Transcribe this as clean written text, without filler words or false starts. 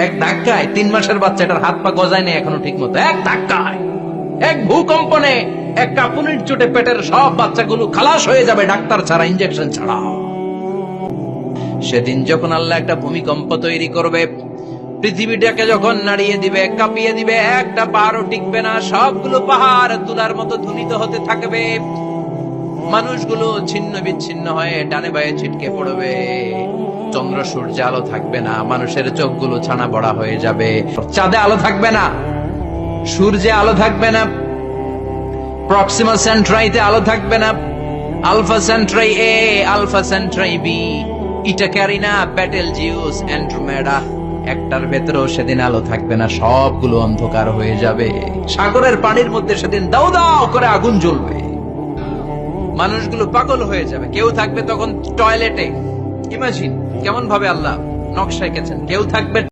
এক ধাক্কায় 3 মাসের বাচ্চাটার হাত পা গজায় নেই এখনো ঠিক মতো, এক ধাক্কায়, এক ভূকম্পনে, এক কাঁপুনির চোটে পেটের সব বাচ্চাগুলো খালাস হয়ে যাবে ডাক্তার ছাড়া, ইনজেকশন ছাড়া। সেদিন যখন আল্লাহ একটা ভূমিকম্প তৈরি করবে, পৃথিবীটাকে যখন নাড়িয়ে দিবে, কাঁপিয়ে দিবে, একটা পাহাড়ও টিকবে না, সবগুলো পাহাড় তুলার মতো ধ্বনিত হতে থাকবে, মানুষগুলো ছিন্ন বিচ্ছিন্ন হয়ে ডানে বায়ে ছিটকে পড়বে, চন্দ্র সূর্যে আলো থাকবে না, মানুষের চোখগুলো ছানা বড়া হয়ে যাবে, চাঁদে আলো থাকবে না, সূর্যে আলো থাকবে না, প্রক্সিমা সেন্ট্রাইতে আলো থাকবে না, আলফা সেন্ট্রাই এ, আলফা সেন্ট্রাই বি, ইটা ক্যারিনা, ব্যাটেল জিউস, অ্যান্ড্রোমেডা, একটার ভেতরেও সেদিন আলো থাকবে না, সবগুলো অন্ধকার হয়ে যাবে। সাগরের পানির মধ্যে সেদিন দাও দাও করে আগুন জ্বলবে, মানুষগুলো পাগল হয়ে যাবে। কেউ থাকবে তখন টয়লেটে, ইমাজিন কেমন ভাবে আল্লাহ নকশা এঁকেছেন, কেউ থাকবে